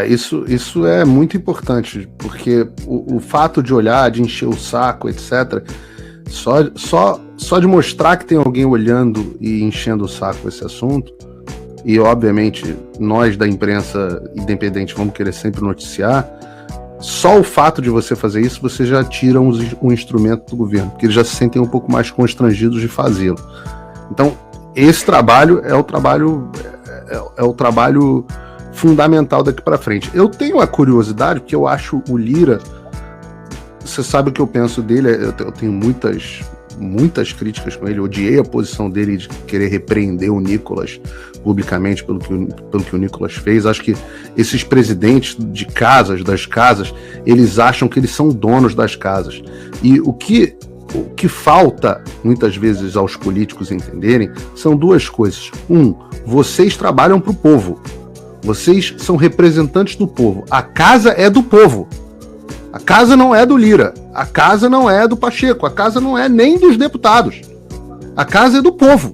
Isso é muito importante, porque o fato de olhar, de encher o saco, etc., só de mostrar que tem alguém olhando e enchendo o saco esse assunto, e obviamente nós da imprensa independente vamos querer sempre noticiar, só o fato de você fazer isso, você já tira um instrumento do governo, porque eles já se sentem um pouco mais constrangidos de fazê-lo. Então, esse trabalho é o trabalho fundamental daqui para frente. Eu tenho a curiosidade, porque eu acho o Lira, você sabe o que eu penso dele, eu tenho muitas críticas com ele, eu odiei a posição dele de querer repreender o Nicolas publicamente pelo que o Nicolas fez. Acho que esses presidentes das casas, eles acham que eles são donos das casas. E o que falta, muitas vezes, aos políticos entenderem, são duas coisas. Vocês trabalham para o povo. Vocês são representantes do povo. A casa é do povo. A casa não é do Lira. A casa não é do Pacheco. A casa não é nem dos deputados. A casa é do povo.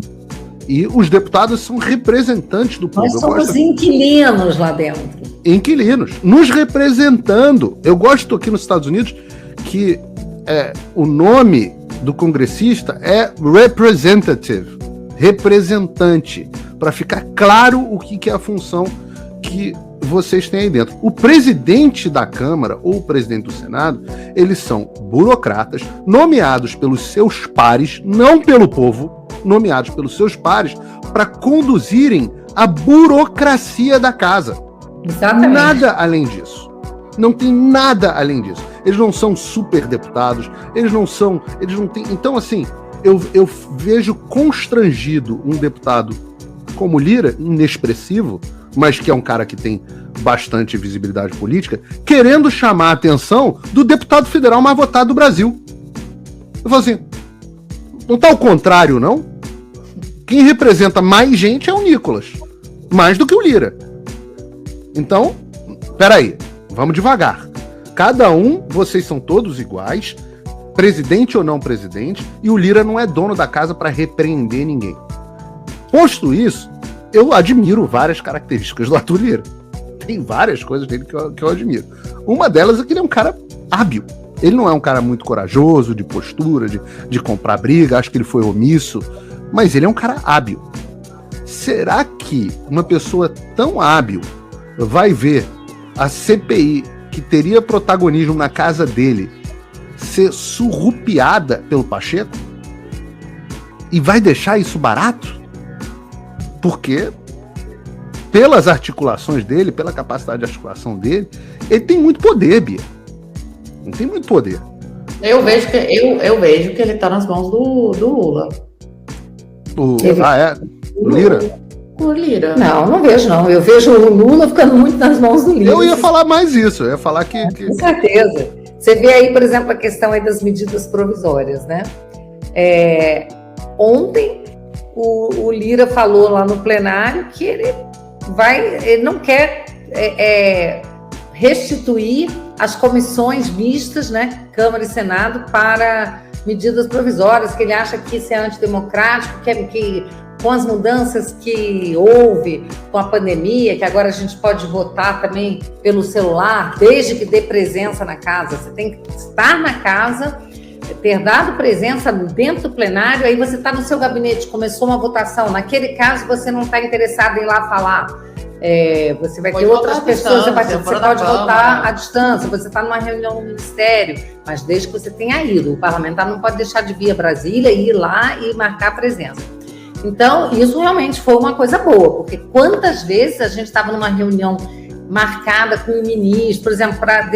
E os deputados são representantes do povo. Nós somos inquilinos lá dentro. Inquilinos. Nos representando. Eu gosto aqui nos Estados Unidos que o nome do congressista é representative. Representante. Para ficar claro o que é a função que vocês têm aí dentro. O presidente da Câmara ou o presidente do Senado, eles são burocratas nomeados pelos seus pares, não pelo povo, nomeados pelos seus pares para conduzirem a burocracia da casa. Exatamente. Nada além disso. Não tem nada além disso. Eles não são superdeputados, eles não têm... Então, assim, eu vejo constrangido um deputado como Lira, inexpressivo, mas que é um cara que tem bastante visibilidade política, querendo chamar a atenção do deputado federal mais votado do Brasil. Eu falo assim, não tá ao contrário, não? Quem representa mais gente é o Nicolas, mais do que o Lira. Então, peraí, vamos devagar. Cada um, vocês são todos iguais, presidente ou não presidente, e o Lira não é dono da casa para repreender ninguém. Posto isso, eu admiro várias características do Arthur Lira. Tem várias coisas dele que eu admiro. Uma delas é que ele é um cara hábil. Ele não é um cara muito corajoso, de postura, de comprar briga, acho que ele foi omisso, mas ele é um cara hábil. Será que uma pessoa tão hábil vai ver a CPI, que teria protagonismo na casa dele, ser surrupiada pelo Pacheco? E vai deixar isso barato? Porque, pelas articulações dele, pela capacidade de articulação dele, ele tem muito poder, Bia. Não tem muito poder. Eu vejo que ele está nas mãos do Lula. O Lira? O Lira. Não vejo, não. Eu vejo o Lula ficando muito nas mãos do Lira. Eu ia falar mais isso. Eu ia falar que... Com certeza. Você vê aí, por exemplo, a questão aí das medidas provisórias, né? Ontem, o Lira falou lá no plenário que ele não quer restituir as comissões mistas, né, Câmara e Senado, para medidas provisórias, que ele acha que isso é antidemocrático, que com as mudanças que houve com a pandemia, que agora a gente pode votar também pelo celular, desde que dê presença na casa. Você tem que estar na casa, ter dado presença dentro do plenário, aí você está no seu gabinete, começou uma votação, naquele caso você não está interessado em ir lá falar, você vai ter outras pessoas, você pode votar à distância, você está numa reunião no ministério, mas desde que você tenha ido, o parlamentar não pode deixar de vir a Brasília, ir lá e marcar a presença. Então, isso realmente foi uma coisa boa, porque quantas vezes a gente estava numa reunião marcada com o ministro, por exemplo, para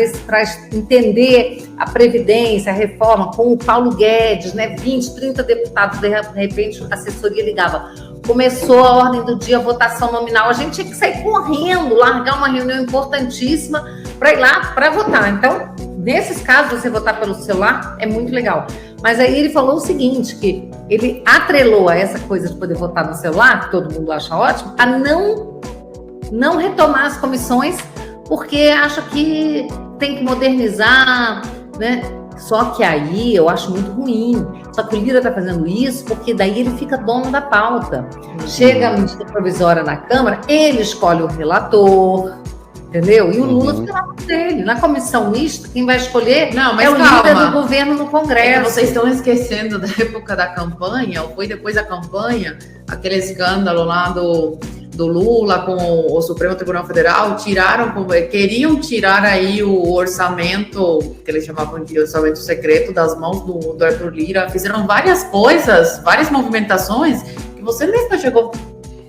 entender a Previdência, a reforma, com o Paulo Guedes, né, 20, 30 deputados, de repente a assessoria ligava, começou a ordem do dia, a votação nominal, a gente tinha que sair correndo, largar uma reunião importantíssima para ir lá para votar. Então, nesses casos, você votar pelo celular é muito legal. Mas aí ele falou o seguinte, que ele atrelou a essa coisa de poder votar no celular, que todo mundo acha ótimo, a não retomar as comissões, porque acha que tem que modernizar, né? Só que aí eu acho muito ruim. Só que o Lira está fazendo isso porque daí ele fica dono da pauta. Chega a medida provisória na Câmara, ele escolhe o relator, entendeu? E o Lula fica lá dele. Na comissão mista, quem vai escolher é o líder do governo no Congresso. Vocês estão esquecendo da época da campanha, ou foi depois da campanha, aquele escândalo lá do Lula com o Supremo Tribunal Federal, queriam tirar aí o orçamento, que eles chamavam de orçamento secreto, das mãos do Arthur Lira. Fizeram várias coisas, várias movimentações, que você mesmo chegou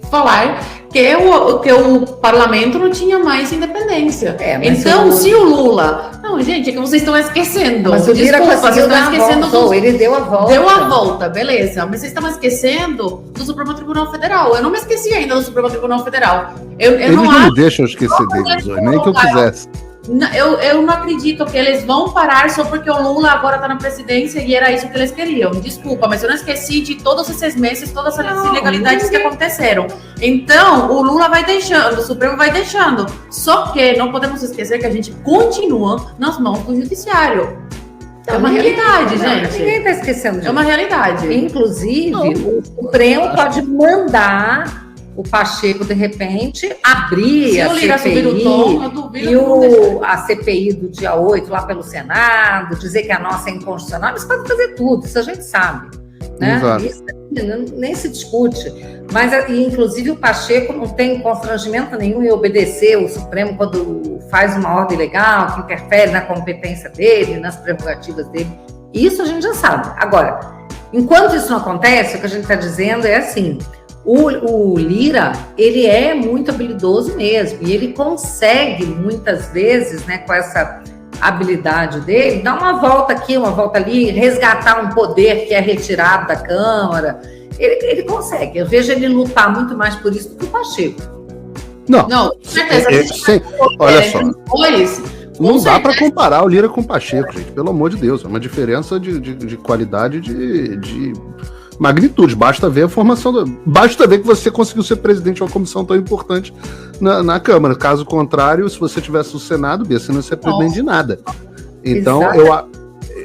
a falar que o parlamento não tinha mais independência. Então, se o Lula... Não, gente, é que vocês estão esquecendo. Mas o Lira vocês estão esquecendo ele deu a volta, beleza. Mas vocês estão esquecendo do Supremo Tribunal Federal. Eu não me esqueci ainda do Supremo Tribunal Federal. Eles não me deixam esquecer deles, nem que eu quisesse. Eu não acredito que eles vão parar só porque o Lula agora está na presidência e era isso que eles queriam. Desculpa, mas eu não esqueci de todos esses meses, todas as ilegalidades que aconteceram. Então, o Lula vai deixando, o Supremo vai deixando. Só que não podemos esquecer que a gente continua nas mãos do Judiciário. É uma realidade, gente. Ninguém está esquecendo disso. É uma realidade. Inclusive, o Supremo pode mandar o Pacheco, de repente, abrir a CPI a CPI do dia 8 lá pelo Senado, dizer que a nossa é inconstitucional. Eles podem fazer tudo, isso a gente sabe. Né? Isso nem se discute. Mas, inclusive, o Pacheco não tem constrangimento nenhum em obedecer o Supremo quando faz uma ordem legal, que interfere na competência dele, nas prerrogativas dele. Isso a gente já sabe. Agora, enquanto isso não acontece, o que a gente está dizendo é assim... O Lira, ele é muito habilidoso mesmo, e ele consegue, muitas vezes, né, com essa habilidade dele, dar uma volta aqui, uma volta ali, resgatar um poder que é retirado da Câmara. Ele consegue. Eu vejo ele lutar muito mais por isso do que o Pacheco. Não, com certeza. Olha só. Não dá para comparar o Lira com o Pacheco, gente. Pelo amor de Deus. É uma diferença de qualidade de magnitude. Basta ver a formação. Basta ver que você conseguiu ser presidente de uma comissão tão importante na Câmara. Caso contrário, se você tivesse no Senado, você não ia ser presidente de nada. Então,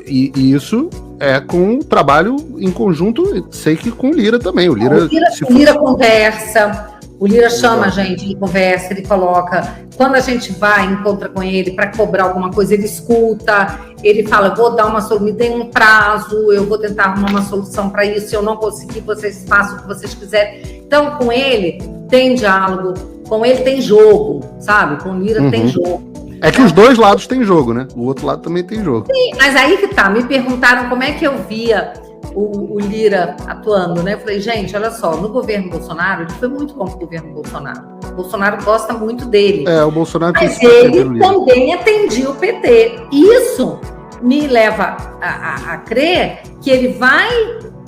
e isso é com o trabalho em conjunto, sei que com o Lira também. O Lira conversa. O Lira chama a gente, ele conversa, ele coloca. Quando a gente vai, encontra com ele para cobrar alguma coisa, ele escuta, ele fala, vou dar uma solução, me dê um prazo, eu vou tentar arrumar uma solução para isso, se eu não conseguir, vocês façam o que vocês quiserem. Então, com ele tem diálogo, com ele tem jogo, sabe? Com o Lira tem jogo. É que os dois lados têm jogo, né? O outro lado também tem jogo. Sim, mas aí que tá, me perguntaram como é que eu via o Lira atuando, né? Eu falei, gente, olha só, no governo Bolsonaro, ele foi muito bom pro governo Bolsonaro. O Bolsonaro gosta muito dele. O Bolsonaro mas ele também atendia o PT. Isso me leva a crer que ele vai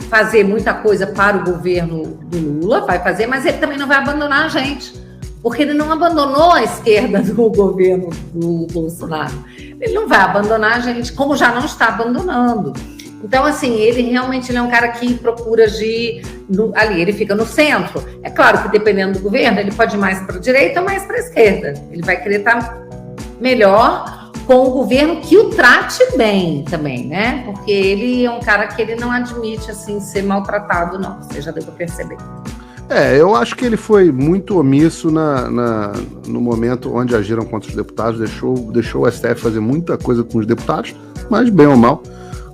fazer muita coisa para o governo do Lula, vai fazer, mas ele também não vai abandonar a gente. Porque ele não abandonou a esquerda do governo do Bolsonaro. Ele não vai abandonar a gente, como já não está abandonando. Então, assim, ele é um cara que procura agir ali, ele fica no centro. É claro que, dependendo do governo, ele pode ir mais para a direita ou mais para a esquerda. Ele vai querer estar melhor com o governo que o trate bem também, né? Porque ele é um cara que ele não admite, assim, ser maltratado, não. Você já deu para perceber. Eu acho que ele foi muito omisso no momento onde agiram contra os deputados, deixou o STF fazer muita coisa com os deputados, mas bem ou mal,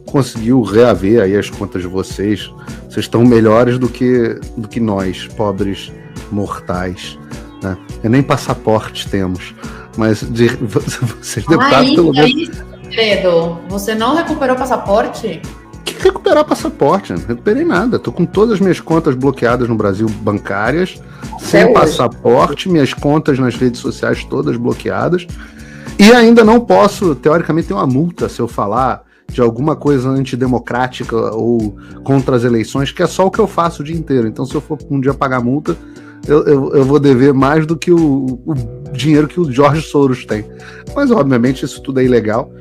conseguiu reaver aí as contas de vocês. Vocês estão melhores do que nós, pobres mortais, né? Nem passaporte temos, mas vocês deputados pelo menos... Pedro, você não recuperou o passaporte? Que recuperar passaporte? Não recuperei nada. Tô com todas as minhas contas bloqueadas no Brasil, bancárias, sem passaporte, minhas contas nas redes sociais todas bloqueadas, e ainda não posso, teoricamente tem uma multa se eu falar de alguma coisa antidemocrática ou contra as eleições, que é só o que eu faço o dia inteiro. Então, se eu for um dia pagar multa, eu vou dever mais do que o dinheiro que o George Soros tem. Mas, obviamente, isso tudo é ilegal.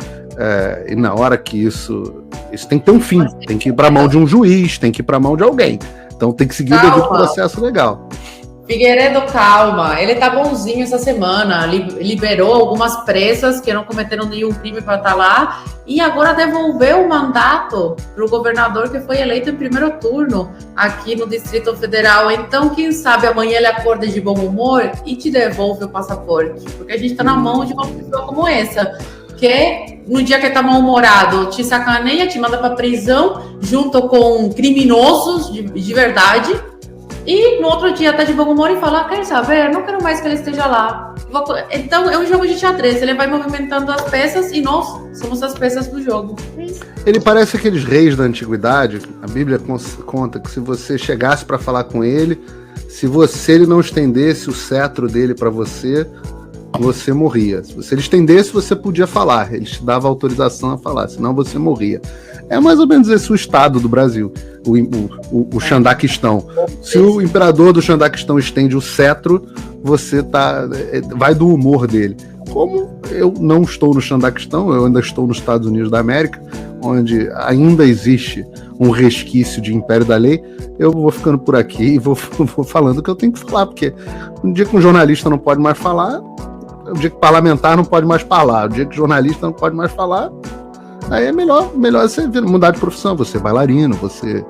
E na hora que isso tem que ter um fim, tem que ir para a mão de um juiz, tem que ir para a mão de alguém. Então, tem que seguir o devido processo legal. Figueiredo, calma. Ele tá bonzinho essa semana. Liberou algumas presas que não cometeram nenhum crime para estar lá. E agora devolveu o mandato para o governador que foi eleito em primeiro turno aqui no Distrito Federal. Então, quem sabe amanhã ele acorda de bom humor e te devolve o passaporte. Porque a gente tá na mão de uma pessoa como essa. Que no dia que ele tá mal-humorado, te sacaneia, te manda pra prisão junto com criminosos de verdade. E no outro dia tá de bom humor e fala, quer saber? Não quero mais que ele esteja lá. Então é um jogo de xadrez, ele vai movimentando as peças e nós somos as peças do jogo. Ele parece aqueles reis da antiguidade. A Bíblia conta que se você chegasse para falar com ele, se ele não estendesse o cetro dele para você morria. Se ele estendesse, você podia falar. Ele te dava autorização a falar, senão você morria. É mais ou menos esse o estado do Brasil, o Xandaquistão. Se o imperador do Xandaquistão estende o cetro, você vai do humor dele. Como eu não estou no Xandaquistão, eu ainda estou nos Estados Unidos da América, onde ainda existe um resquício de império da lei, eu vou ficando por aqui e vou falando o que eu tenho que falar, porque um dia que um jornalista não pode mais falar, o dia que parlamentar não pode mais falar, o dia que jornalista não pode mais falar, aí é melhor você mudar de profissão, você é bailarino, você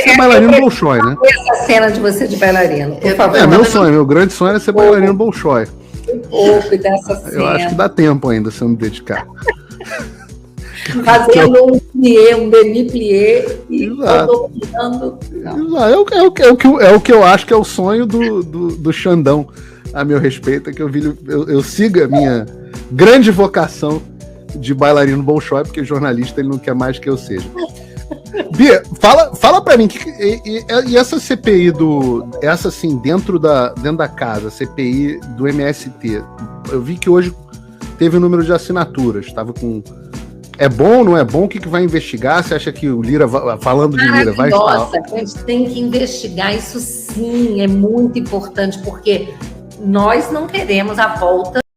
ser bailarino Bolshoi, né? Essa cena de você de bailarino, por favor. Meu grande sonho é ser bailarino Bolshoi. Pouco dessa cena. Eu acho que dá tempo ainda se eu me dedicar. Fazendo um plié, um demi-plié e dominando. É o que eu acho que é o sonho do Xandão, a meu respeito, é que eu siga a minha grande vocação de bailarino Bolshoi, porque jornalista ele não quer mais que eu seja. Bia, fala pra mim, e essa CPI essa assim, dentro da casa, CPI do MST, eu vi que hoje teve o número de assinaturas, estava com... É bom, não é bom? O que vai investigar? Você acha que o Lira, falando de Lira, vai estar... Nossa, a gente tem que investigar isso sim, é muito importante, porque nós não queremos a volta